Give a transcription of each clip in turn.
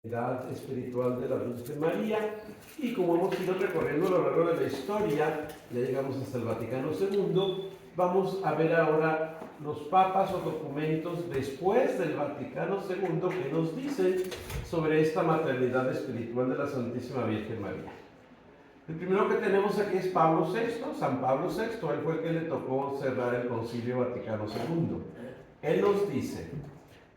espiritual de la Virgen María, y como hemos ido recorriendo a lo largo de la historia, ya llegamos hasta el Vaticano II, vamos a ver ahora los papas o documentos después del Vaticano II que nos dicen sobre esta maternidad espiritual de la Santísima Virgen María. El primero que tenemos aquí es Pablo VI, San Pablo VI, él fue el que le tocó cerrar el Concilio Vaticano II. Él nos dice: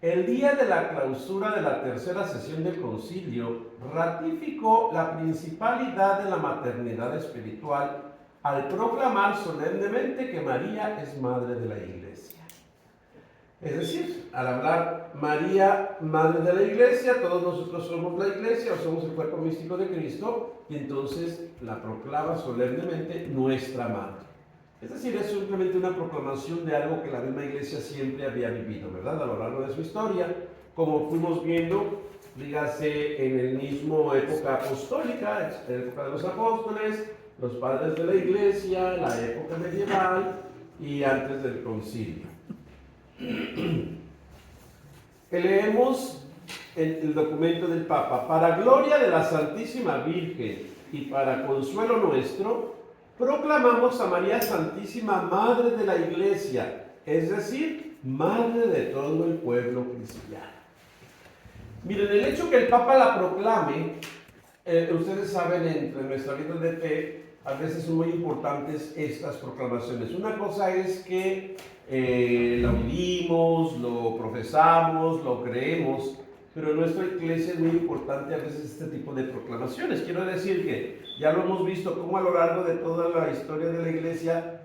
el día de la clausura de la tercera sesión del concilio ratificó la principalidad de la maternidad espiritual al proclamar solemnemente que María es madre de la Iglesia. Es decir, al hablar María, madre de la Iglesia, todos nosotros somos la Iglesia o somos el cuerpo místico de Cristo, y entonces la proclama solemnemente nuestra madre. Es decir, es simplemente una proclamación de algo que la misma Iglesia siempre había vivido, ¿verdad? A lo largo de su historia, como fuimos viendo, dígase en el mismo época apostólica, la época de los apóstoles, los padres de la Iglesia, la época medieval y antes del concilio. Que leemos el documento del Papa: para gloria de la Santísima Virgen y para consuelo nuestro, proclamamos a María Santísima, Madre de la Iglesia, es decir, Madre de todo el pueblo cristiano. Miren, el hecho que el Papa la proclame, ustedes saben, entre nuestra vida de fe, a veces son muy importantes estas proclamaciones. Una cosa es que lo vivimos, lo profesamos, lo creemos, pero en nuestra iglesia es muy importante a veces este tipo de proclamaciones. Quiero decir que ya lo hemos visto como a lo largo de toda la historia de la iglesia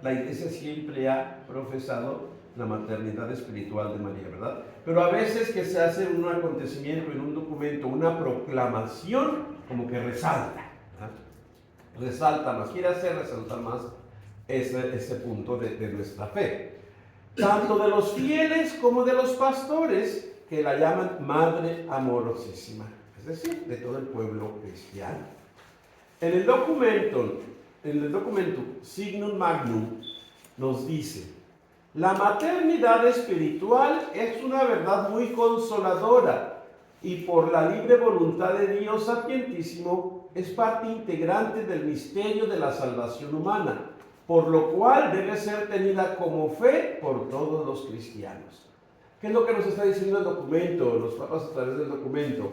siempre ha profesado la maternidad espiritual de María, ¿verdad? Pero a veces que se hace un acontecimiento en un documento, una proclamación, como que resalta, ¿verdad? Resalta más, quiere hacer resaltar más ese punto de nuestra fe. Tanto de los fieles como de los pastores, que la llaman Madre Amorosísima, es decir, de todo el pueblo cristiano. En el documento Signum Magnum nos dice: la maternidad espiritual es una verdad muy consoladora y por la libre voluntad de Dios Sapientísimo es parte integrante del misterio de la salvación humana, por lo cual debe ser tenida como fe por todos los cristianos. ¿Qué es lo que nos está diciendo el documento, los papas a través del documento?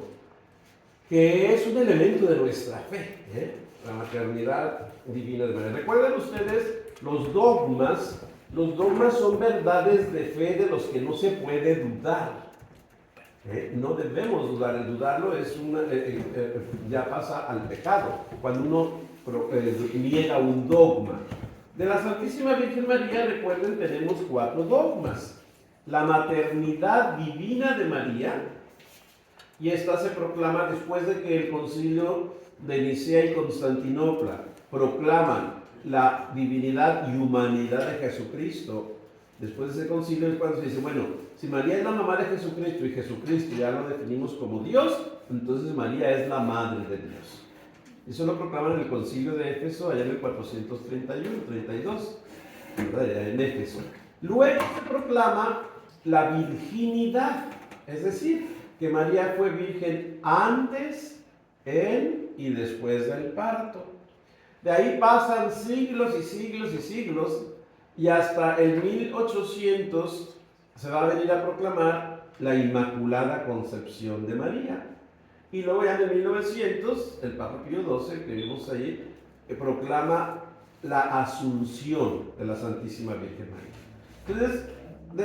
Que es un elemento de nuestra fe, la maternidad divina de María. Recuerden ustedes los dogmas. Los dogmas son verdades de fe de los que no se puede dudar. No debemos dudar. El dudarlo es ya pasa al pecado, cuando uno niega un dogma. De la Santísima Virgen María, recuerden, tenemos 4 dogmas. La maternidad divina de María, y esta se proclama después de que el concilio de Nicea y Constantinopla proclaman la divinidad y humanidad de Jesucristo. Después de ese concilio es cuando se dice, bueno, si María es la mamá de Jesucristo y Jesucristo ya lo definimos como Dios, entonces María es la madre de Dios. Eso lo proclaman en el concilio de Éfeso, allá en el 431-32, ¿verdad? En Éfeso. Luego se proclama la virginidad, es decir, que María fue virgen antes, en y después del parto. De ahí pasan siglos y siglos y siglos, y hasta el 1800 se va a venir a proclamar la Inmaculada Concepción de María. Y luego ya en el 1900, el Papa Pío XII, que vimos ahí, proclama la Asunción de la Santísima Virgen María. Entonces,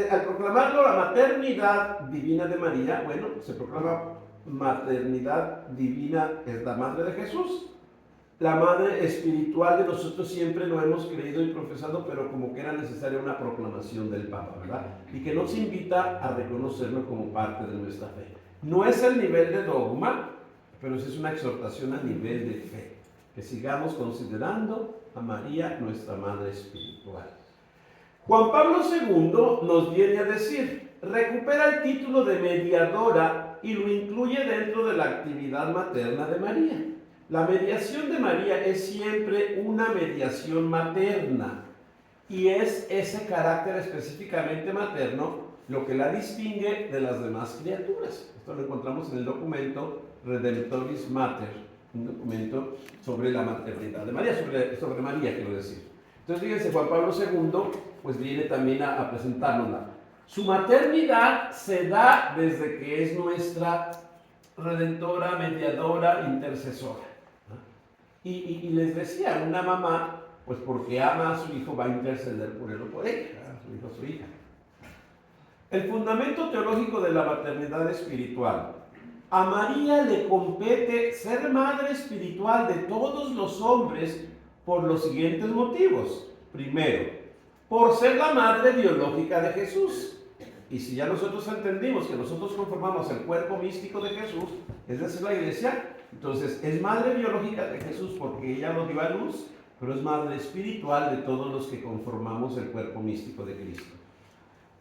al proclamarlo la maternidad divina de María, bueno, se proclama maternidad divina, es la madre de Jesús. La madre espiritual de nosotros siempre lo hemos creído y profesado, pero como que era necesaria una proclamación del Papa, ¿verdad? Y que nos invita a reconocerlo como parte de nuestra fe. No es el nivel de dogma, pero sí es una exhortación a nivel de fe. Que sigamos considerando a María nuestra madre espiritual. Juan Pablo II nos viene a decir: recupera el título de mediadora y lo incluye dentro de la actividad materna de María. La mediación de María es siempre una mediación materna, y es ese carácter específicamente materno lo que la distingue de las demás criaturas. Esto lo encontramos en el documento Redemptoris Mater, un documento sobre la maternidad de María, sobre María, quiero decir. Entonces, fíjense, Juan Pablo II, pues viene también a presentárnosla. Su maternidad se da desde que es nuestra redentora, mediadora, intercesora. Y les decía, una mamá, pues porque ama a su hijo, va a interceder por él o por ella, a su hijo o su hija. El fundamento teológico de la maternidad espiritual. A María le compete ser madre espiritual de todos los hombres por los siguientes motivos. Primero, por ser la madre biológica de Jesús. Y si ya nosotros entendimos que nosotros conformamos el cuerpo místico de Jesús, es decir, la iglesia, entonces es madre biológica de Jesús porque ella lo dio a luz, pero es madre espiritual de todos los que conformamos el cuerpo místico de Cristo.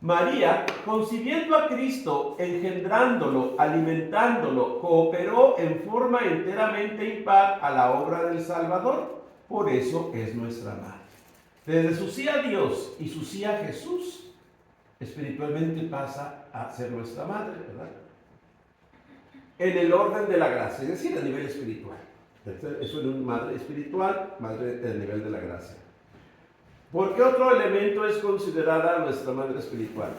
María, concibiendo a Cristo, engendrándolo, alimentándolo, cooperó en forma enteramente impar a la obra del Salvador. Por eso es nuestra madre. Desde su sí a Dios y su sí a Jesús, espiritualmente pasa a ser nuestra madre, ¿verdad? En el orden de la gracia, es decir, a nivel espiritual. Eso es una madre espiritual, madre a nivel de la gracia. ¿Por qué otro elemento es considerada nuestra madre espiritual?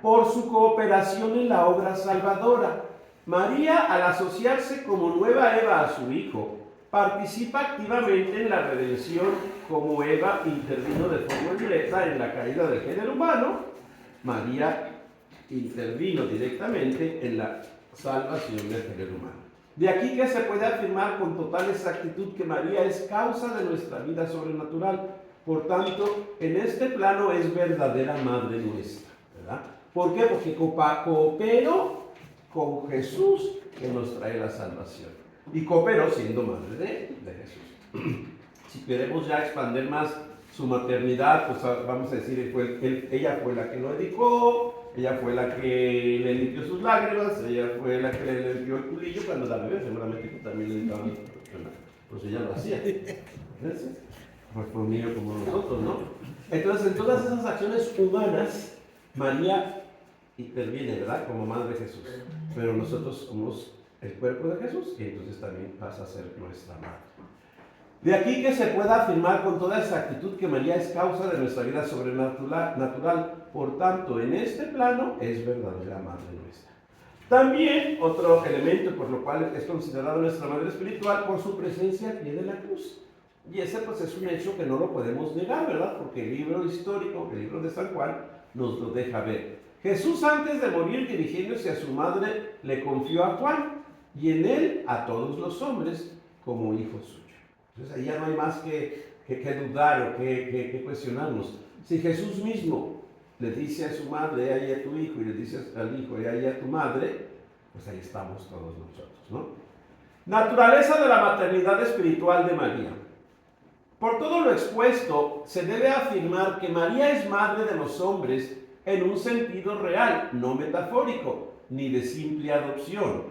Por su cooperación en la obra salvadora. María, al asociarse como nueva Eva a su hijo, participa activamente en la redención como Eva intervino de forma directa en la caída del género humano. María intervino directamente en la salvación del género humano. De aquí que se puede afirmar con total exactitud que María es causa de nuestra vida sobrenatural. Por tanto, en este plano es verdadera madre nuestra, ¿verdad? ¿Por qué? Porque cooperó con Jesús que nos trae la salvación. Y cooperó siendo madre de Jesús. Si queremos ya expandir más su maternidad, pues vamos a decir, ella fue la que lo educó, ella fue la que le limpió sus lágrimas, ella fue la que le limpió el culillo cuando la bebé, seguramente que también le limpiaba, pues ella lo hacía. ¿Ves? Pues fue un niño como nosotros, ¿no? Entonces, en todas esas acciones humanas, María interviene, ¿verdad? Como madre de Jesús. Pero nosotros somos el cuerpo de Jesús y entonces también pasa a ser nuestra madre. De aquí que se pueda afirmar con toda exactitud que María es causa de nuestra vida sobrenatural. Por tanto, en este plano es verdadera madre nuestra. También otro elemento por lo cual es considerada nuestra madre espiritual por su presencia al pie de la cruz. Y ese pues es un hecho que no lo podemos negar, ¿verdad? Porque el libro histórico, el libro de San Juan, nos lo deja ver. Jesús antes de morir dirigiéndose a su madre le confió a Juan y en él a todos los hombres como hijo suyo. Entonces ahí ya no hay más que dudar o que cuestionarnos. Si Jesús mismo le dice a su madre, ahí a tu hijo, y le dice al hijo, ahí a tu madre, pues ahí estamos todos nosotros, ¿no? Naturaleza de la maternidad espiritual de María. Por todo lo expuesto, se debe afirmar que María es madre de los hombres en un sentido real, no metafórico, ni de simple adopción.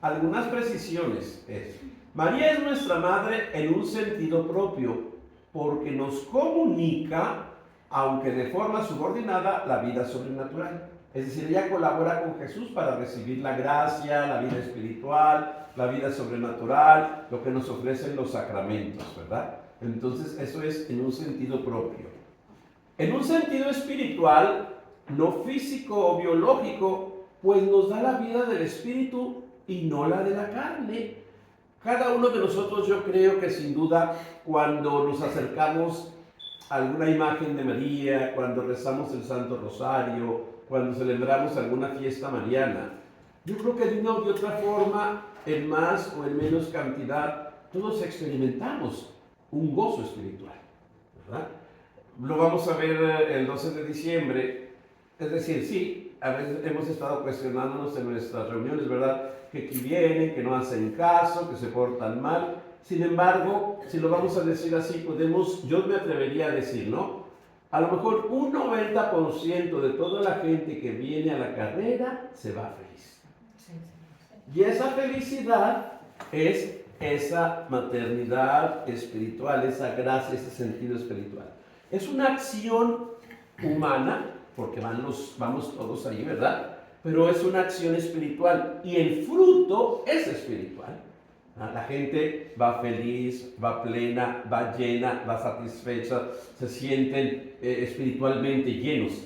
Algunas precisiones es: María es nuestra madre en un sentido propio, porque nos comunica, aunque de forma subordinada, la vida sobrenatural. Es decir, ella colabora con Jesús para recibir la gracia, la vida espiritual, la vida sobrenatural, lo que nos ofrecen los sacramentos, ¿verdad? Entonces, eso es en un sentido propio. En un sentido espiritual, no físico o biológico, pues nos da la vida del espíritu y no la de la carne. Cada uno de nosotros, yo creo que sin duda, cuando nos acercamos a alguna imagen de María, cuando rezamos el Santo Rosario, cuando celebramos alguna fiesta mariana, yo creo que de una u otra forma, en más o en menos cantidad, todos experimentamos un gozo espiritual, ¿verdad? Lo vamos a ver el 12 de diciembre, es decir, sí, a veces hemos estado cuestionándonos en nuestras reuniones, ¿verdad? Que aquí vienen, que no hacen caso, que se portan mal. Sin embargo, si lo vamos a decir así, yo me atrevería a decir, ¿no? A lo mejor un 90% de toda la gente que viene a la carrera se va feliz. Y esa felicidad es esa maternidad espiritual, esa gracia, ese sentido espiritual. Es una acción humana, porque vamos todos ahí, ¿verdad? pero es una acción espiritual y el fruto es espiritual. La gente va feliz, va plena, va llena, va satisfecha, se sienten espiritualmente llenos.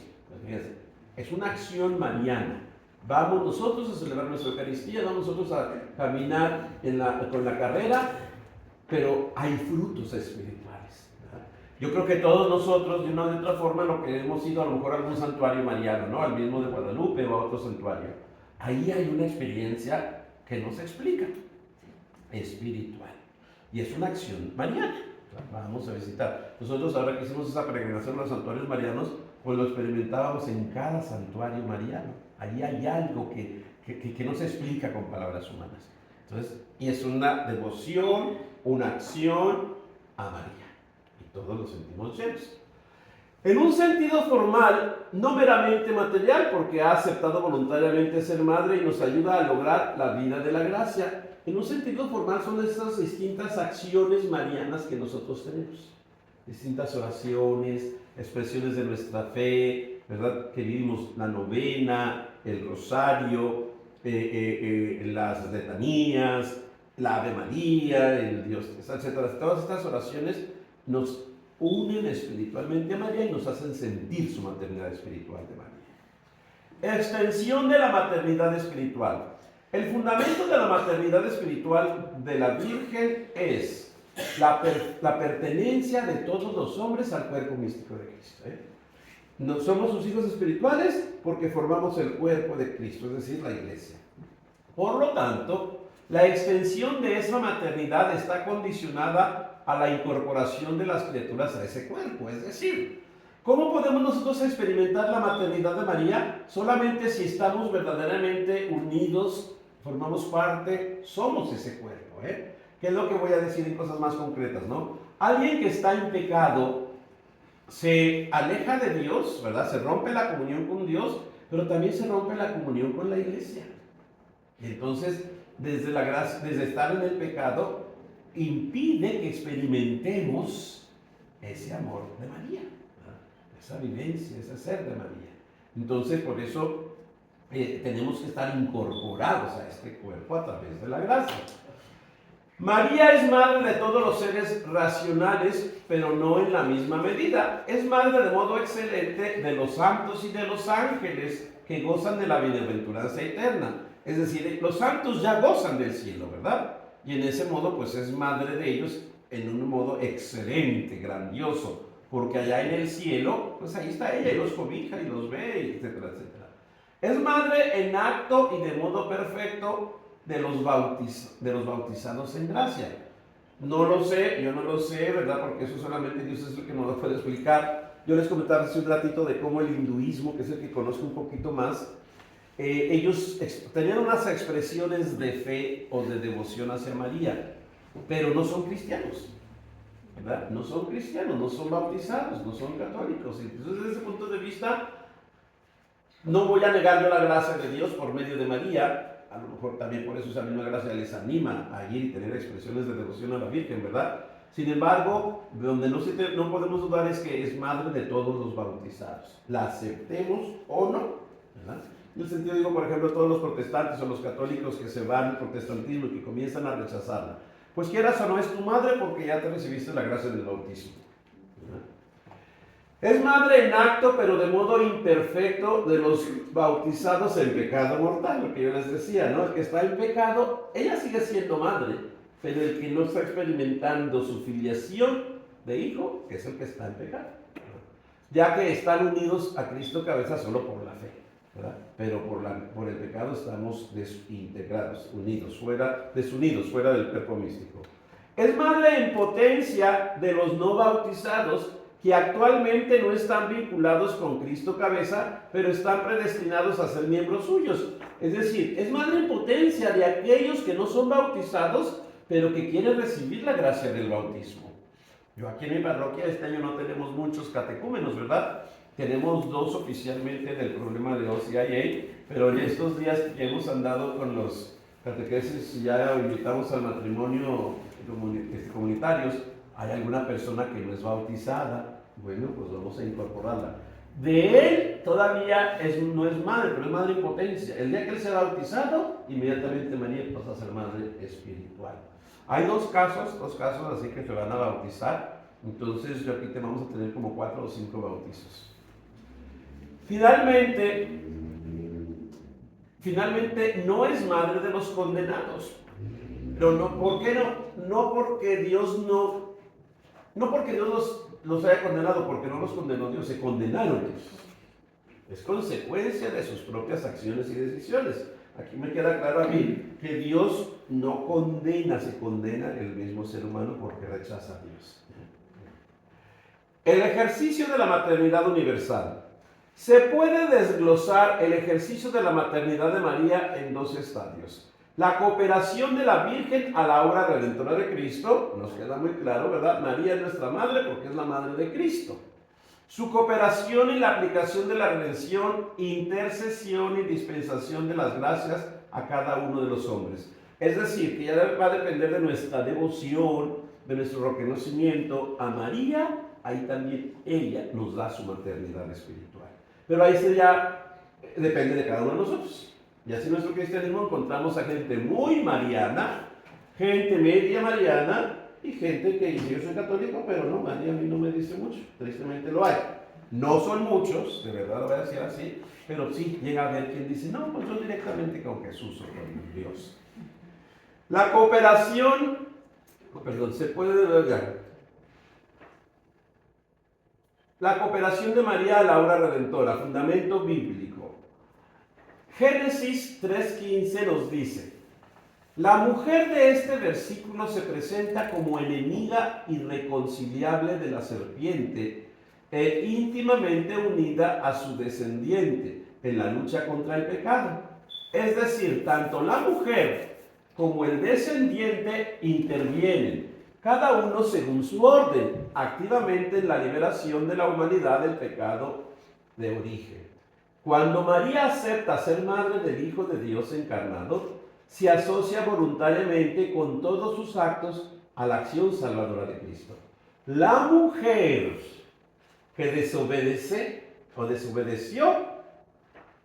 Es una acción mariana. Vamos nosotros a celebrar nuestra Eucaristía, vamos nosotros a caminar con la carrera, pero hay frutos espirituales. Yo creo que todos nosotros, de una u otra forma, lo que hemos ido a lo mejor a algún santuario mariano, ¿no? Al mismo de Guadalupe o a otro santuario. Ahí hay una experiencia que no se explica, espiritual. Y es una acción mariana. Vamos a visitar. Nosotros ahora que hicimos esa peregrinación a los santuarios marianos, pues lo experimentábamos en cada santuario mariano. Allí hay algo que no se explica con palabras humanas. Entonces, y es una devoción, una acción a María. Y todos lo sentimos llenos. En un sentido formal, no meramente material, porque ha aceptado voluntariamente ser madre y nos ayuda a lograr la vida de la gracia. En un sentido formal son estas distintas acciones marianas que nosotros tenemos. Distintas oraciones, expresiones de nuestra fe, ¿verdad? Que vivimos la novena, el rosario, las letanías, la Ave María, el Dios, etc. Todas estas oraciones nos unen espiritualmente a María y nos hacen sentir su maternidad espiritual de María. Extensión de la maternidad espiritual. El fundamento de la maternidad espiritual de la Virgen es la pertenencia de todos los hombres al cuerpo místico de Cristo. No somos sus hijos espirituales porque formamos el cuerpo de Cristo, es decir, la iglesia. Por lo tanto, la extensión de esa maternidad está condicionada a la incorporación de las criaturas a ese cuerpo. Es decir, ¿cómo podemos nosotros experimentar la maternidad de María? Solamente si estamos verdaderamente unidos, formamos parte, somos ese cuerpo. ¿Qué es lo que voy a decir en cosas más concretas, no? Alguien que está en pecado se aleja de Dios, ¿verdad? Se rompe la comunión con Dios, pero también se rompe la comunión con la iglesia. Entonces, desde estar en el pecado, impide que experimentemos ese amor de María, ¿verdad? Esa vivencia, ese ser de María. Entonces, por eso tenemos que estar incorporados a este cuerpo a través de la gracia. María es madre de todos los seres racionales, pero no en la misma medida. Es madre de modo excelente de los santos y de los ángeles que gozan de la bienaventuranza eterna. Es decir, los santos ya gozan del cielo, ¿verdad? Y en ese modo, pues es madre de ellos en un modo excelente, grandioso, porque allá en el cielo, pues ahí está ella y los cobija y los ve, etcétera, etcétera. Es madre en acto y de modo perfecto de los bautizados en gracia. No lo sé, yo no lo sé, ¿verdad? Porque eso solamente Dios es el que nos lo puede explicar. Yo les comentaba hace un ratito de cómo el hinduismo, que es el que conozco un poquito más, ellos tenían unas expresiones de fe o de devoción hacia María, pero no son cristianos, ¿verdad? No son cristianos, no son bautizados, no son católicos. Entonces, desde ese punto de vista, no voy a negar yo la gracia de Dios por medio de María. A lo mejor también por eso esa misma gracia les anima a ir y tener expresiones de devoción a la Virgen, ¿verdad? Sin embargo, donde no podemos dudar es que es madre de todos los bautizados. La aceptemos o no, ¿verdad? En el sentido, digo, por ejemplo, todos los protestantes o los católicos que se van al protestantismo y que comienzan a rechazarla. Pues quieras o no, es tu madre porque ya te recibiste la gracia del bautismo, ¿verdad? Es madre en acto, pero de modo imperfecto de los bautizados en pecado mortal, lo que yo les decía, ¿no? El que está en pecado, ella sigue siendo madre, pero el que no está experimentando su filiación de hijo es el que está en pecado, ya que están unidos a Cristo cabeza solo por la fe, ¿verdad? Pero por el pecado estamos desintegrados, desunidos, fuera del cuerpo místico. Es madre en potencia de los no bautizados, que actualmente no están vinculados con Cristo cabeza, pero están predestinados a ser miembros suyos. Es decir, es madre en potencia de aquellos que no son bautizados, pero que quieren recibir la gracia del bautismo. Yo aquí en mi parroquia este año no tenemos muchos catecúmenos, ¿verdad? Tenemos 2 oficialmente del problema de OCIA, pero en estos días que hemos andado con los catequesis, ya invitamos al matrimonio comunitarios, hay alguna persona que no es bautizada, bueno, pues vamos a incorporarla. De él todavía no es madre, pero es madre en potencia. El día que él se ha bautizado, inmediatamente María pasa a ser madre espiritual. Hay dos casos así que se van a bautizar. Entonces yo aquí te vamos a tener como 4 o 5 bautizos. Finalmente no es madre de los condenados. Pero no, ¿por qué no? No porque Dios los haya condenado, porque no los condenó Dios, se condenaron ellos. Es consecuencia de sus propias acciones y decisiones. Aquí me queda claro a mí que Dios no condena, se condena el mismo ser humano porque rechaza a Dios. El ejercicio de la maternidad universal. Se puede desglosar el ejercicio de la maternidad de María en 2 estadios. La cooperación de la Virgen a la obra redentora de Cristo, nos queda muy claro, ¿verdad? María es nuestra madre porque es la madre de Cristo. Su cooperación en la aplicación de la redención, intercesión y dispensación de las gracias a cada uno de los hombres. Es decir, que ya va a depender de nuestra devoción, de nuestro reconocimiento a María, ahí también ella nos da su maternidad espiritual. Pero ahí sí ya depende de cada uno de nosotros. Y así en nuestro cristianismo encontramos a gente muy mariana, gente media mariana, y gente que dice, yo soy católico, pero no, María a mí no me dice mucho. Tristemente lo hay. No son muchos, de verdad lo voy a decir así, pero sí llega a haber quien dice, no, pues yo directamente con Jesús o con Dios. La cooperación, se puede ver. La cooperación de María a la obra redentora, fundamento bíblico. Génesis 3:15 nos dice, la mujer de este versículo se presenta como enemiga irreconciliable de la serpiente e íntimamente unida a su descendiente en la lucha contra el pecado. Es decir, tanto la mujer como el descendiente intervienen, cada uno según su orden, activamente en la liberación de la humanidad del pecado de origen. Cuando María acepta ser madre del Hijo de Dios encarnado, se asocia voluntariamente con todos sus actos a la acción salvadora de Cristo. La mujer que desobedece o desobedeció,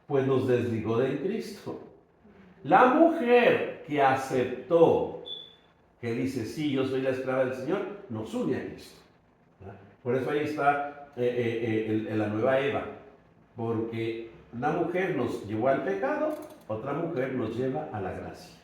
pues nos desligó de Cristo. La mujer que aceptó, que dice, sí, yo soy la esclava del Señor, nos une a Cristo. Por eso ahí está la nueva Eva, porque una mujer nos llevó al pecado, otra mujer nos lleva a la gracia.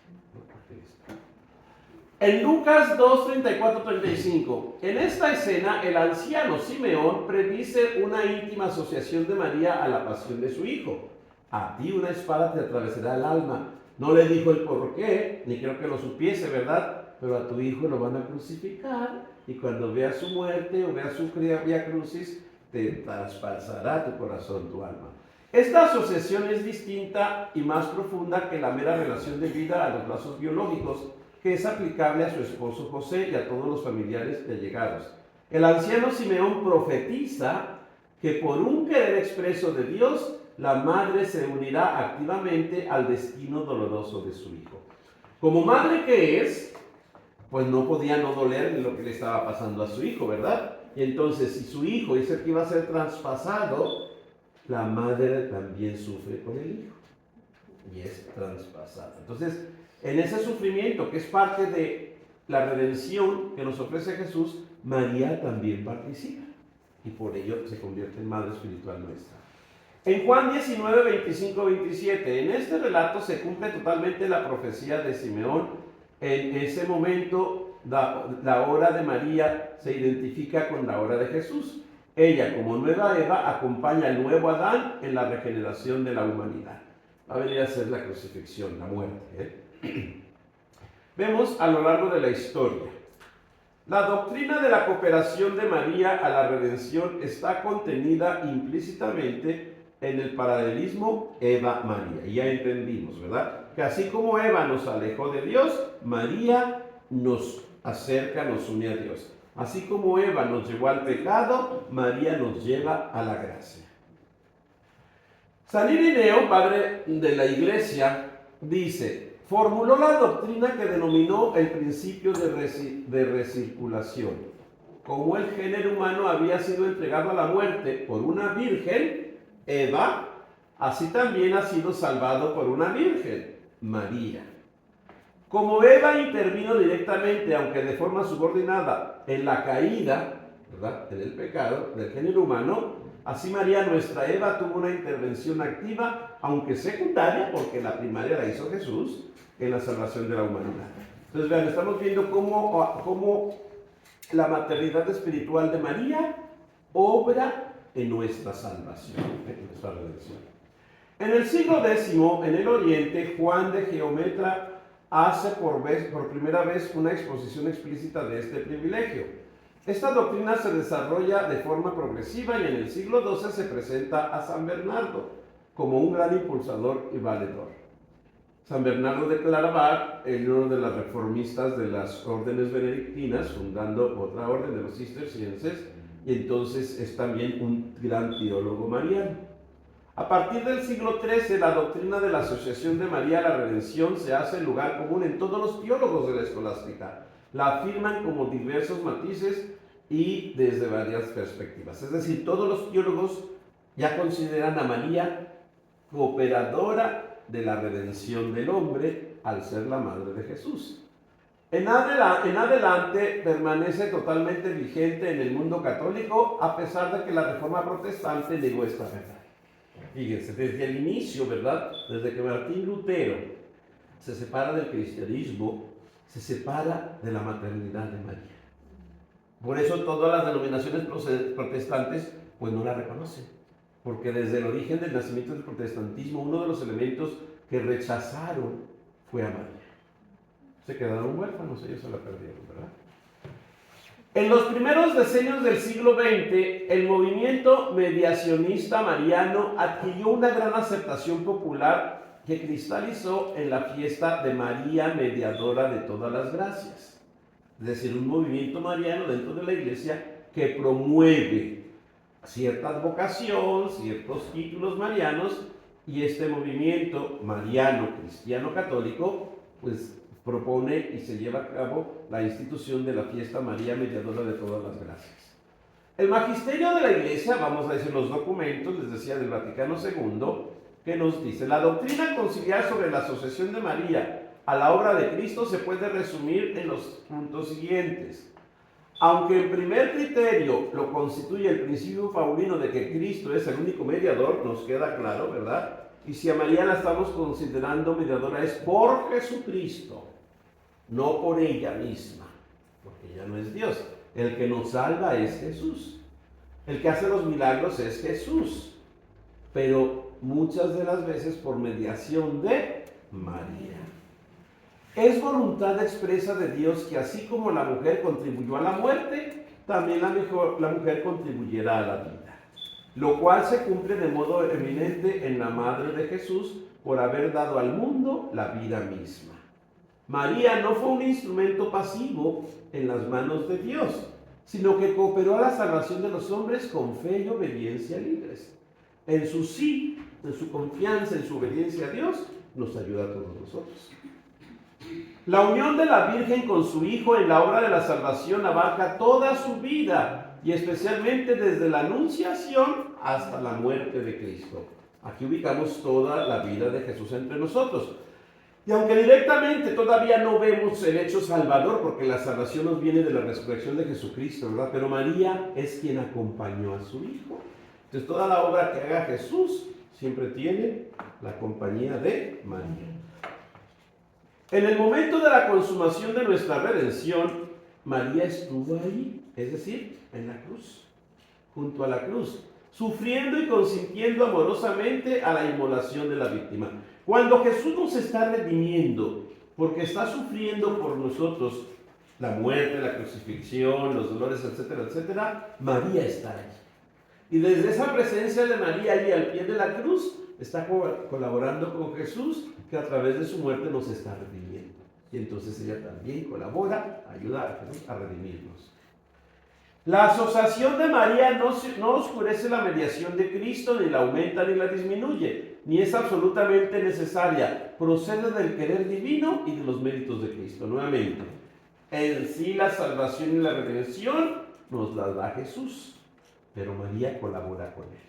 En Lucas 2, 34, 35, en esta escena el anciano Simeón predice una íntima asociación de María a la pasión de su hijo. A ti una espada te atravesará el alma. No le dijo el por qué, ni creo que lo supiese, ¿verdad? Pero a tu hijo lo van a crucificar y cuando vea su muerte o vea su vía crucis, te traspasará tu corazón, tu alma. Esta asociación es distinta y más profunda que la mera relación de vida a los lazos biológicos, que es aplicable a su esposo José y a todos los familiares y allegados. El anciano Simeón profetiza que por un querer expreso de Dios, la madre se unirá activamente al destino doloroso de su hijo. Como madre que es, pues no podía no doler lo que le estaba pasando a su hijo, ¿verdad? Y entonces, si su hijo es el que iba a ser traspasado, la madre también sufre con el hijo y es traspasada. Entonces, en ese sufrimiento que es parte de la redención que nos ofrece Jesús, María también participa y por ello se convierte en madre espiritual nuestra. En Juan 19, 25, 27, en este relato se cumple totalmente la profecía de Simeón. En ese momento, la hora de María se identifica con la hora de Jesús. Ella, como nueva Eva, acompaña al nuevo Adán en la regeneración de la humanidad. Va a venir a ser la crucifixión, la muerte. Vemos a lo largo de la historia. La doctrina de la cooperación de María a la redención está contenida implícitamente en el paralelismo Eva-María. Y ya entendimos, ¿verdad? Que así como Eva nos alejó de Dios, María nos acerca, nos une a Dios. Así como Eva nos llevó al pecado, María nos lleva a la gracia. San Ireneo, padre de la Iglesia, dice, formuló la doctrina que denominó el principio de recirculación. como el género humano había sido entregado a la muerte por una virgen, Eva, así también ha sido salvado por una virgen, María. Como Eva intervino directamente, aunque de forma subordinada, en la caída, ¿verdad?, en el pecado del género humano, así María, nuestra Eva, tuvo una intervención activa, aunque secundaria, porque la primaria la hizo Jesús, en la salvación de la humanidad. Entonces, vean, estamos viendo cómo la maternidad espiritual de María obra en nuestra salvación, en nuestra redención. En el siglo X, en el Oriente, Juan de Geometra hace por primera vez una exposición explícita de este privilegio. Esta doctrina se desarrolla de forma progresiva y en el siglo XII se presenta a San Bernardo como un gran impulsador y valedor. San Bernardo de Claraval, uno de las reformistas de las órdenes benedictinas, fundando otra orden de los cistercienses, y entonces es también un gran teólogo mariano. A partir del siglo XIII, la doctrina de la asociación de María a la redención se hace lugar común en todos los teólogos de la escolástica. La afirman como diversos matices y desde varias perspectivas. Es decir, todos los teólogos ya consideran a María cooperadora de la redención del hombre al ser la madre de Jesús. En adelante permanece totalmente vigente en el mundo católico, a pesar de que la Reforma Protestante negó esta verdad. Fíjense, desde el inicio, ¿verdad? Desde que Martín Lutero se separa del cristianismo, se separa de la maternidad de María. Por eso todas las denominaciones protestantes pues no la reconocen, porque desde el origen del nacimiento del protestantismo uno de los elementos que rechazaron fue a María. Se quedaron huérfanos, ellos se la perdieron, ¿verdad? En los primeros decenios del siglo XX, el movimiento mediacionista mariano adquirió una gran aceptación popular que cristalizó en la fiesta de María Mediadora de todas las gracias. Es decir, un movimiento mariano dentro de la iglesia que promueve cierta advocación, ciertos títulos marianos, y este movimiento mariano, cristiano, católico, pues propone y se lleva a cabo la institución de la fiesta María Mediadora de todas las gracias. El magisterio de la Iglesia, vamos a decir los documentos, les decía, del Vaticano II, que nos dice: la doctrina conciliar sobre la asociación de María a la obra de Cristo se puede resumir en los puntos siguientes. Aunque el primer criterio lo constituye el principio paulino de que Cristo es el único mediador, nos queda claro, ¿verdad? Y si a María la estamos considerando mediadora es por Jesucristo, no por ella misma, porque ella no es Dios. El que nos salva es Jesús. El que hace los milagros es Jesús. Pero muchas de las veces por mediación de María. Es voluntad expresa de Dios que así como la mujer contribuyó a la muerte, también la mujer contribuyera a la vida. Lo cual se cumple de modo eminente en la Madre de Jesús por haber dado al mundo la vida misma. María no fue un instrumento pasivo en las manos de Dios, sino que cooperó a la salvación de los hombres con fe y obediencia libres. En su sí, en su confianza, en su obediencia a Dios, nos ayuda a todos nosotros. La unión de la Virgen con su Hijo en la obra de la salvación abarca toda su vida, y especialmente desde la anunciación hasta la muerte de Cristo. Aquí ubicamos toda la vida de Jesús entre nosotros. Y aunque directamente todavía no vemos el hecho salvador, porque la salvación nos viene de la resurrección de Jesucristo, ¿verdad? Pero María es quien acompañó a su Hijo. Entonces toda la obra que haga Jesús siempre tiene la compañía de María. En el momento de la consumación de nuestra redención, María estuvo ahí, es decir, en la cruz, junto a la cruz, sufriendo y consintiendo amorosamente a la inmolación de la víctima. Cuando Jesús nos está redimiendo, porque está sufriendo por nosotros la muerte, la crucifixión, los dolores, etcétera, etcétera, María está ahí. Y desde esa presencia de María ahí al pie de la cruz, está colaborando con Jesús, que a través de su muerte nos está redimiendo. Y entonces ella también colabora, ayuda a Jesús a redimirnos. La asociación de María no oscurece la mediación de Cristo, ni la aumenta ni la disminuye, ni es absolutamente necesaria. Procede del querer divino y de los méritos de Cristo. Nuevamente, en sí la salvación y la redención nos las da Jesús, pero María colabora con él.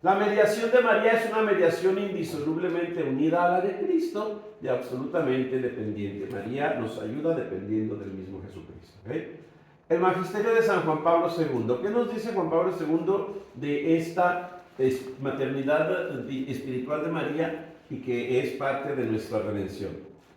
La mediación de María es una mediación indisolublemente unida a la de Cristo y absolutamente dependiente. María nos ayuda dependiendo del mismo Jesucristo. ¿Okay? El magisterio de San Juan Pablo II. ¿Qué nos dice Juan Pablo II de esta maternidad espiritual de María y que es parte de nuestra redención?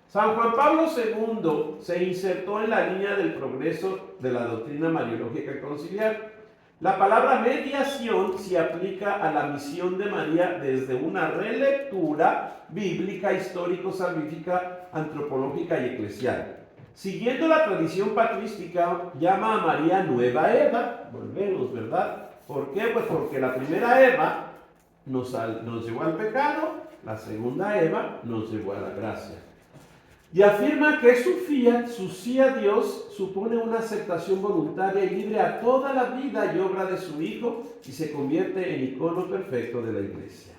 San Juan Pablo II se insertó en la línea del progreso de la doctrina mariológica conciliar. La palabra mediación se aplica a la misión de María desde una relectura bíblica, histórico-salvífica, antropológica y eclesial. Siguiendo la tradición patrística, llama a María Nueva Eva. Volvemos, ¿verdad? ¿Por qué? Pues porque la primera Eva nos llevó al pecado, la segunda Eva nos llevó a la gracia. Y afirma que su sí a Dios supone una aceptación voluntaria y libre a toda la vida y obra de su Hijo y se convierte en icono perfecto de la Iglesia.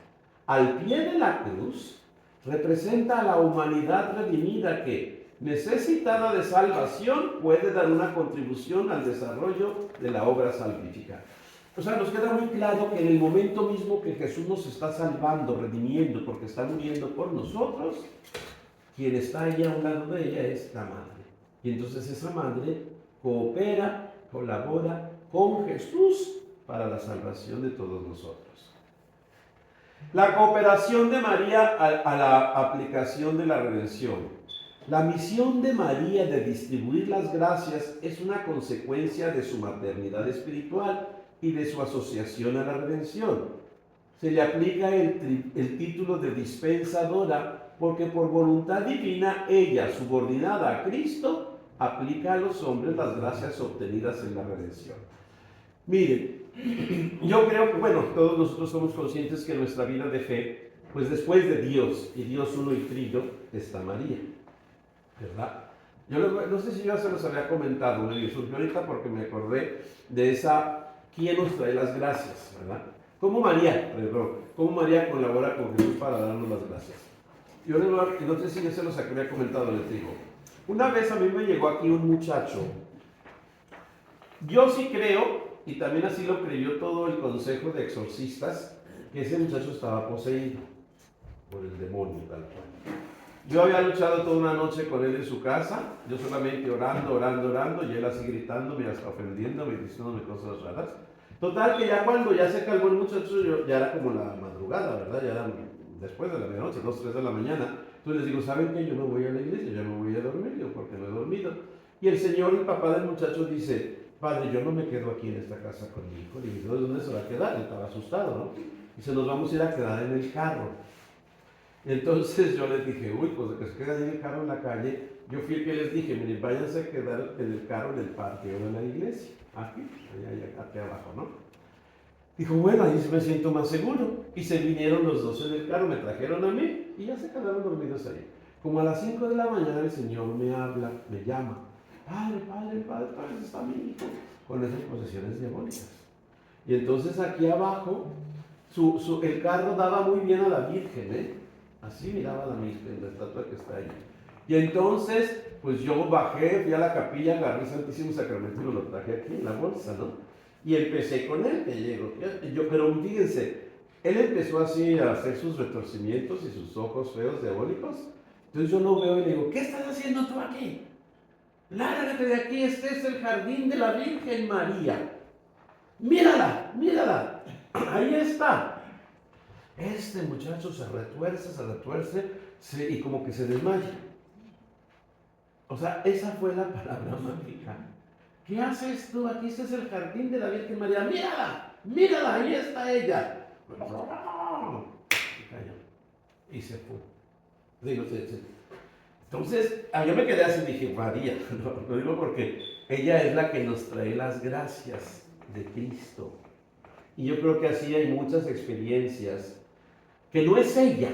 Al pie de la cruz representa a la humanidad redimida que, necesitada de salvación, puede dar una contribución al desarrollo de la obra salvífica. O sea, nos queda muy claro que en el momento mismo que Jesús nos está salvando, redimiendo, porque está muriendo por nosotros, quien está ahí a un lado de ella es la madre. Y entonces esa madre coopera, colabora con Jesús para la salvación de todos nosotros. La cooperación de María a la aplicación de la redención. La misión de María de distribuir las gracias es una consecuencia de su maternidad espiritual y de su asociación a la redención. Se le aplica el título de dispensadora porque por voluntad divina ella, subordinada a Cristo, aplica a los hombres las gracias obtenidas en la redención. Miren, yo creo que, bueno, todos nosotros somos conscientes que nuestra vida de fe, pues después de Dios y Dios uno y trino, está María, ¿verdad? Yo no sé si yo se los había comentado, me surgió ahorita porque me acordé de esa, ¿quién nos trae las gracias, verdad? ¿Cómo María colabora con Jesús para darnos las gracias? Yo no sé si yo se los había comentado, les digo. Una vez a mí me llegó aquí un muchacho. Yo sí creo, y también así lo creyó todo el consejo de exorcistas, que ese muchacho estaba poseído por el demonio, tal cual. Yo había luchado toda una noche con él en su casa, yo solamente orando, y él así gritándome, hasta ofendiéndome, diciéndome cosas raras. Total, que ya cuando ya se calmó el muchacho, ya era como la madrugada, ¿verdad? Ya era después de la medianoche, 2, 3 de la mañana. Entonces les digo, ¿saben qué? Yo me voy a la iglesia, yo me voy a dormir, yo porque no he dormido. Y el señor, el papá del muchacho, dice, padre, yo no me quedo aquí en esta casa con mi hijo. Le digo, ¿dónde se va a quedar? Él estaba asustado, ¿no? Dice, nos vamos a ir a quedar en el carro. Entonces yo les dije, uy, pues de que se queda en el carro en la calle, yo fui el que les dije, miren, váyanse a quedar en el carro en el parqueo de la iglesia, aquí abajo, ¿no? Dijo, bueno, ahí me siento más seguro. Y se vinieron los dos en el carro, me trajeron a mí y ya se quedaron dormidos ahí. Como a las 5 de la mañana el Señor me habla, me llama. Padre, está mi hijo, con esas posesiones diabólicas. Y entonces aquí abajo, el carro daba muy bien a la Virgen, ¿eh? Así miraba a la Virgen, la estatua que está ahí. Y entonces, pues yo bajé, fui a la capilla, agarré el Santísimo Sacramento y lo traje aquí en la bolsa, ¿no? Y empecé con él, que llegó. Pero fíjense, él empezó así a hacer sus retorcimientos y sus ojos feos diabólicos. Entonces yo lo veo y le digo, ¿qué estás haciendo tú aquí? Lárgate de aquí, este es el jardín de la Virgen María. Mírala, ahí está. Este muchacho se retuerce y como que se desmaya. O sea, esa fue la palabra mágica. ¿Qué haces tú aquí? Este es el jardín de la Virgen María. Mírala, ahí está ella. Y se fue. Entonces, yo me quedé así y dije, María, lo digo porque ella es la que nos trae las gracias de Cristo. Y yo creo que así hay muchas experiencias que no es ella,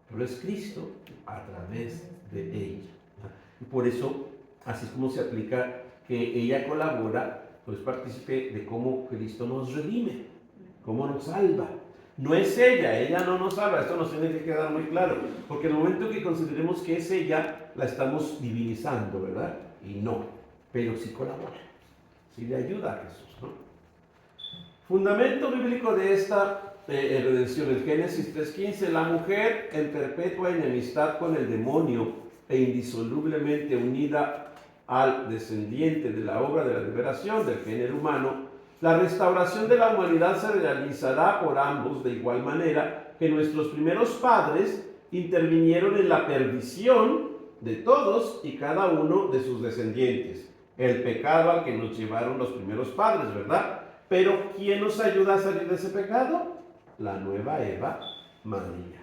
pero es Cristo a través de ella. Y por eso, así es como se aplica que ella colabora, pues partícipe de cómo Cristo nos redime, cómo nos salva. No es ella no nos salva, esto nos tiene que quedar muy claro, porque en el momento que consideremos que es ella, la estamos divinizando, ¿verdad? Y no, pero sí colabora. sí le ayuda a Jesús, ¿no? Fundamento bíblico de esta redención, en Génesis 3:15, la mujer en perpetua enemistad con el demonio e indisolublemente unida al descendiente de la obra de la liberación del género humano, la restauración de la humanidad se realizará por ambos de igual manera que nuestros primeros padres intervinieron en la perdición de todos y cada uno de sus descendientes. El pecado al que nos llevaron los primeros padres, ¿verdad? Pero ¿quién nos ayuda a salir de ese pecado? La nueva Eva, María.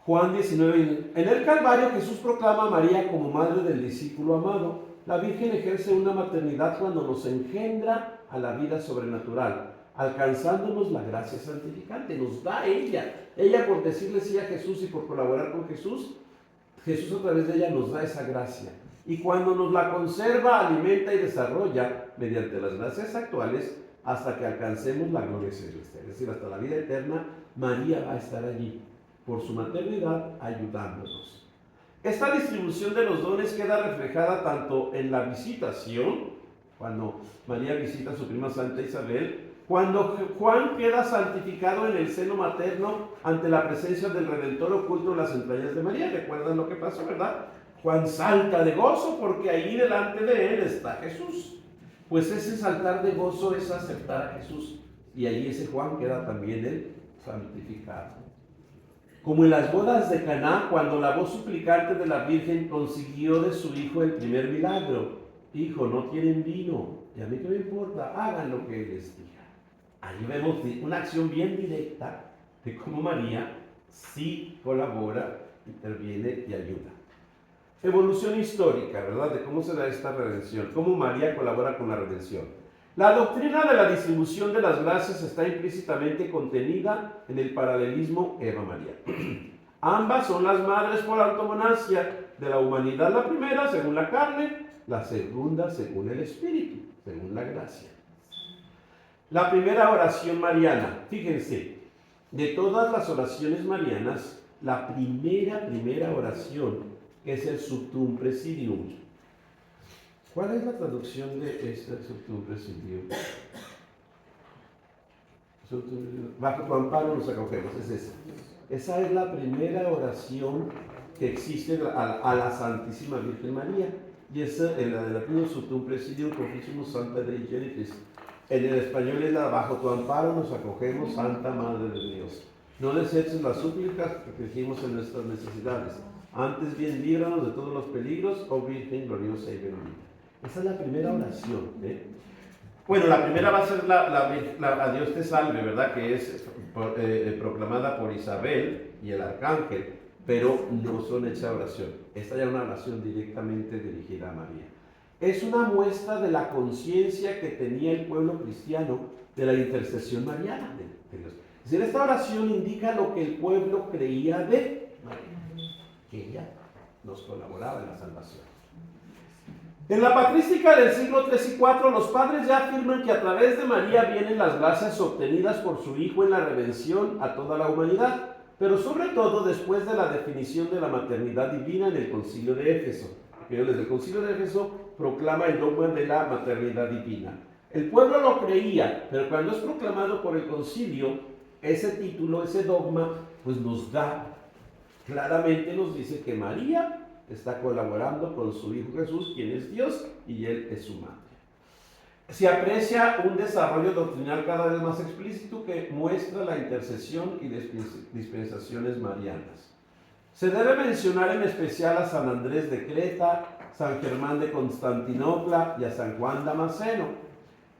Juan 19. En el Calvario Jesús proclama a María como madre del discípulo amado. La Virgen ejerce una maternidad cuando nos engendra a la vida sobrenatural, alcanzándonos la gracia santificante. Nos da ella. Ella por decirle sí a Jesús y por colaborar con Jesús, Jesús a través de ella nos da esa gracia. Y cuando nos la conserva, alimenta y desarrolla mediante las gracias actuales hasta que alcancemos la gloria celestial. Es decir, hasta la vida eterna, María va a estar allí por su maternidad ayudándonos. Esta distribución de los dones queda reflejada tanto en la visitación, cuando María visita a su prima Santa Isabel, cuando Juan queda santificado en el seno materno ante la presencia del Redentor oculto en las entrañas de María. ¿Recuerdan lo que pasó, verdad? Juan salta de gozo porque ahí delante de él está Jesús. Pues ese saltar de gozo es aceptar a Jesús. Y ahí ese Juan queda también él santificado. Como en las bodas de Caná, cuando la voz suplicante de la Virgen consiguió de su hijo el primer milagro. Hijo, no tienen vino, y a mí qué me importa, hagan lo que él les diga. Ahí vemos una acción bien directa de cómo María sí colabora, interviene y ayuda. Evolución histórica, ¿verdad? De cómo se da esta redención, cómo María colabora con la redención. La doctrina de la distribución de las gracias está implícitamente contenida en el paralelismo Eva-María. Ambas son las madres por antonomasia de la humanidad, la primera según la carne, la segunda según el espíritu, según la gracia. La primera oración mariana, fíjense, de todas las oraciones marianas, la primera oración es el Subtum Presidium. ¿Cuál es la traducción de este Subtum Presidium? Bajo tu amparo nos acogemos, es esa. Esa es la primera oración que existe a la Santísima Virgen María. Y esa, en la del latín, Subtum Presidium Confidimus Sancta Dei Genitrix. En el español es la bajo tu amparo nos acogemos, Santa Madre de Dios. No deseches las súplicas que dijimos en nuestras necesidades. Antes bien, líbranos de todos los peligros, oh Virgen gloriosa y bendita. Esa es la primera oración. Bueno, la primera va a ser a Dios te salve, ¿verdad? Que es proclamada por Isabel y el arcángel, pero no son hecha oración. Esta ya es una oración directamente dirigida a María. Es una muestra de la conciencia que tenía el pueblo cristiano de la intercesión mariana de Dios. Es decir, esta oración indica lo que el pueblo creía de María, que ella nos colaboraba en la salvación. En la patrística del siglo III y IV, los padres ya afirman que a través de María vienen las gracias obtenidas por su Hijo en la redención a toda la humanidad, pero sobre todo después de la definición de la maternidad divina en el Concilio de Éfeso. Desde el Concilio de Éfeso proclama el dogma de la maternidad divina. El pueblo lo creía, pero cuando es proclamado por el concilio, ese título, ese dogma, pues nos da, claramente nos dice que María está colaborando con su Hijo Jesús, quien es Dios, y Él es su madre. Se aprecia un desarrollo doctrinal cada vez más explícito que muestra la intercesión y dispensaciones marianas. Se debe mencionar en especial a San Andrés de Creta, San Germán de Constantinopla y a San Juan Damasceno,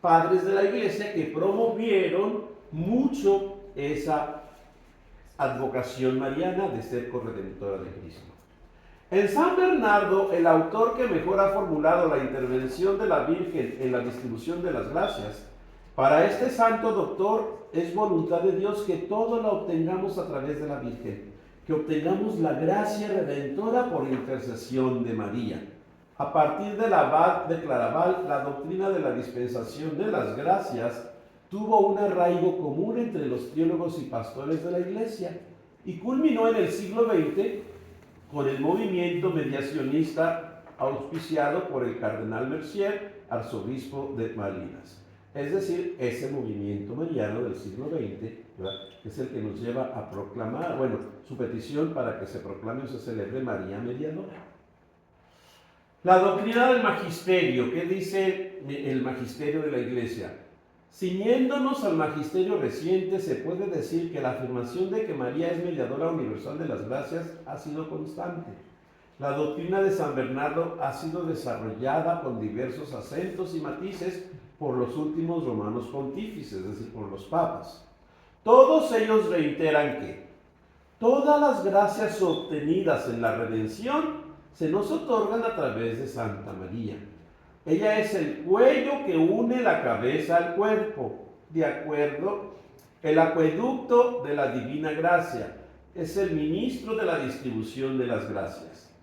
padres de la Iglesia que promovieron mucho esa advocación mariana de ser corredentora de Cristo. En San Bernardo, el autor que mejor ha formulado la intervención de la Virgen en la distribución de las gracias, para este santo doctor es voluntad de Dios que todo lo obtengamos a través de la Virgen, que obtengamos la gracia redentora por intercesión de María. A partir del abad de Claraval, la doctrina de la dispensación de las gracias tuvo un arraigo común entre los teólogos y pastores de la Iglesia y culminó en el siglo XX con el movimiento mediacionista auspiciado por el cardenal Mercier, arzobispo de Malines. Es decir, ese movimiento mariano del siglo XX, ¿verdad?, es el que nos lleva a proclamar, bueno, su petición para que se proclame o se celebre María Mediadora. La doctrina del magisterio, ¿qué dice el magisterio de la Iglesia? Ciñéndonos al magisterio reciente, se puede decir que la afirmación de que María es mediadora universal de las gracias ha sido constante. La doctrina de San Bernardo ha sido desarrollada con diversos acentos y matices por los últimos romanos pontífices, es decir, por los papas. Todos ellos reiteran que todas las gracias obtenidas en la redención se nos otorgan a través de Santa María. Ella es el cuello que une la cabeza al cuerpo, de acuerdo, el acueducto de la divina gracia, es el ministro de la distribución de las gracias.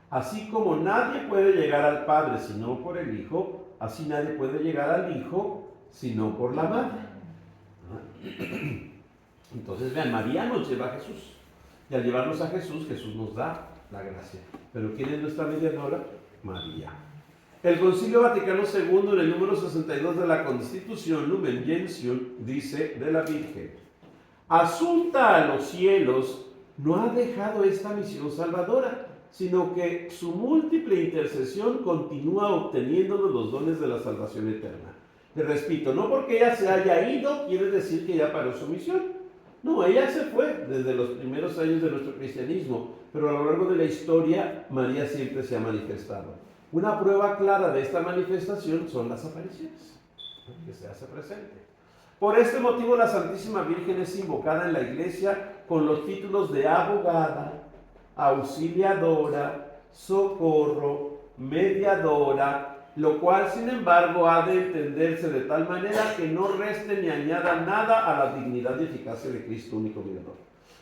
Así como nadie puede llegar al Padre sino por el Hijo, así nadie puede llegar al Hijo sino por la Madre. Entonces, vean, María nos lleva a Jesús. Y al llevarnos a Jesús, Jesús nos da la gracia. ¿Pero quién es nuestra mediadora? María. El Concilio Vaticano II, en el número 62 de la Constitución, Lumen Gentium, dice de la Virgen: asunta a los cielos, no ha dejado esta misión salvadora, sino que su múltiple intercesión continúa obteniéndonos los dones de la salvación eterna. Le repito, no porque ella se haya ido, quiere decir que ya paró su misión. No, ella se fue desde los primeros años de nuestro cristianismo, pero a lo largo de la historia, María siempre se ha manifestado. Una prueba clara de esta manifestación son las apariciones, que se hace presente. Por este motivo, la Santísima Virgen es invocada en la Iglesia con los títulos de abogada, auxiliadora, socorro, mediadora, lo cual, sin embargo, ha de entenderse de tal manera que no reste ni añada nada a la dignidad y eficacia de Cristo, único mediador.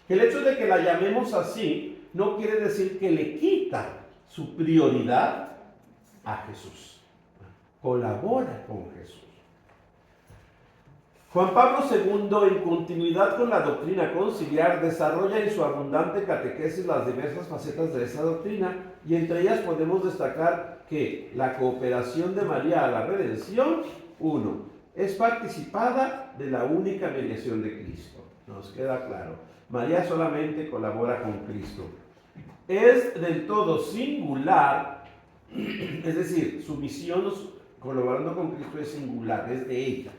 El hecho de que la llamemos así no quiere decir que le quita su prioridad a Jesús. Colabora con Jesús. Juan Pablo II, en continuidad con la doctrina conciliar, desarrolla en su abundante catequesis las diversas facetas de esa doctrina, y entre ellas podemos destacar que la cooperación de María a la redención, 1, es participada de la única mediación de Cristo. Nos queda claro. María solamente colabora con Cristo. Es del todo singular, es decir, su misión colaborando con Cristo es singular, es de ella.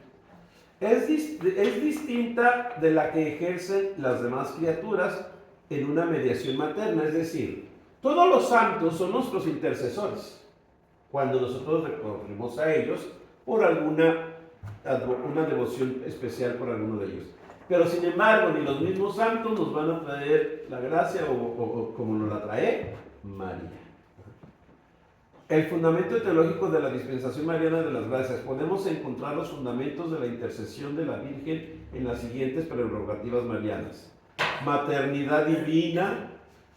Es distinta de la que ejercen las demás criaturas en una mediación materna, es decir, todos los santos son nuestros intercesores cuando nosotros recurrimos a ellos por una devoción especial por alguno de ellos. Pero sin embargo, ni los mismos santos nos van a traer la gracia o como nos la trae María. El fundamento teológico de la dispensación mariana de las gracias. Podemos encontrar los fundamentos de la intercesión de la Virgen en las siguientes prerrogativas marianas. Maternidad divina,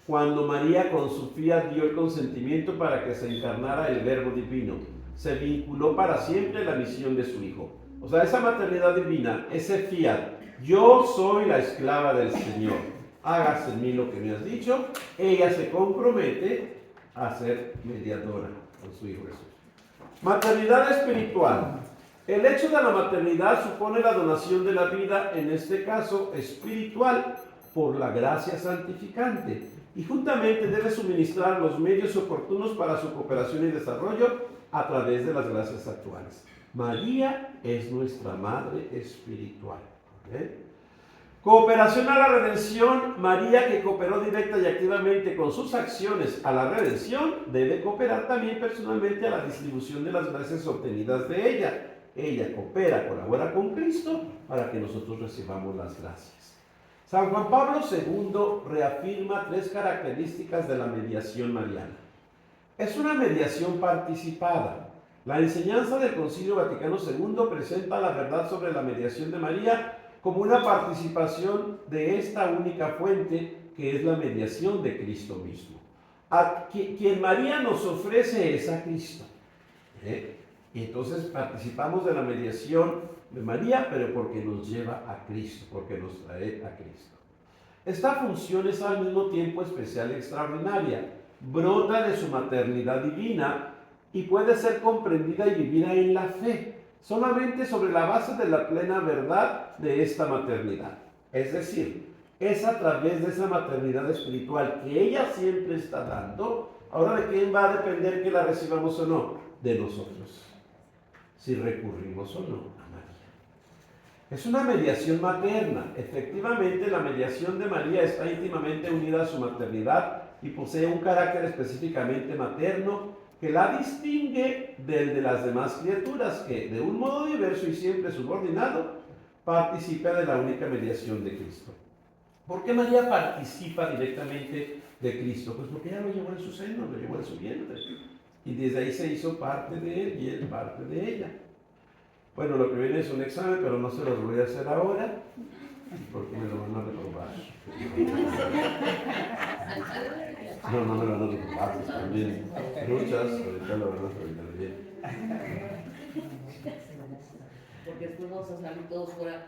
cuando María con su fiat dio el consentimiento para que se encarnara el Verbo divino. Se vinculó para siempre a la misión de su Hijo. O sea, esa maternidad divina, ese fiat, yo soy la esclava del Señor, hágase en mí lo que me has dicho, ella se compromete a ser mediadora con su Hijo Jesús. Maternidad espiritual. El hecho de la maternidad supone la donación de la vida, en este caso espiritual, por la gracia santificante, y juntamente debe suministrar los medios oportunos para su cooperación y desarrollo a través de las gracias actuales. María es nuestra Madre espiritual. Cooperación a la redención. María, que cooperó directa y activamente con sus acciones a la redención, debe cooperar también personalmente a la distribución de las gracias obtenidas de ella. Ella coopera, colabora con Cristo para que nosotros recibamos las gracias. San Juan Pablo II reafirma 3 características de la mediación mariana. Es una mediación participada. La enseñanza del Concilio Vaticano II presenta la verdad sobre la mediación de María como una participación de esta única fuente que es la mediación de Cristo mismo. A quien María nos ofrece es a Cristo. Y entonces participamos de la mediación de María, pero porque nos lleva a Cristo, porque nos trae a Cristo. Esta función es al mismo tiempo especial y extraordinaria. brota de su maternidad divina y puede ser comprendida y vivida en la fe, solamente sobre la base de la plena verdad de esta maternidad. Es decir, es a través de esa maternidad espiritual que ella siempre está dando. Ahora, ¿de quién va a depender que la recibamos o no? De nosotros, si recurrimos o no a María. Es una mediación materna. Efectivamente, la mediación de María está íntimamente unida a su maternidad y posee un carácter específicamente materno que la distingue del de las demás criaturas que, de un modo diverso y siempre subordinado, participa de la única mediación de Cristo. ¿Por qué María participa directamente de Cristo? Pues porque ella lo llevó en su seno, lo llevó en su vientre. Y desde ahí se hizo parte de él y él parte de ella. Bueno, lo que viene es un examen, pero no se los voy a hacer ahora, porque me lo van a reprobar. No me lo van a reprobar, pues también muchas, ahorita lo van a reprobar bien. Porque después vamos a salir todos fuera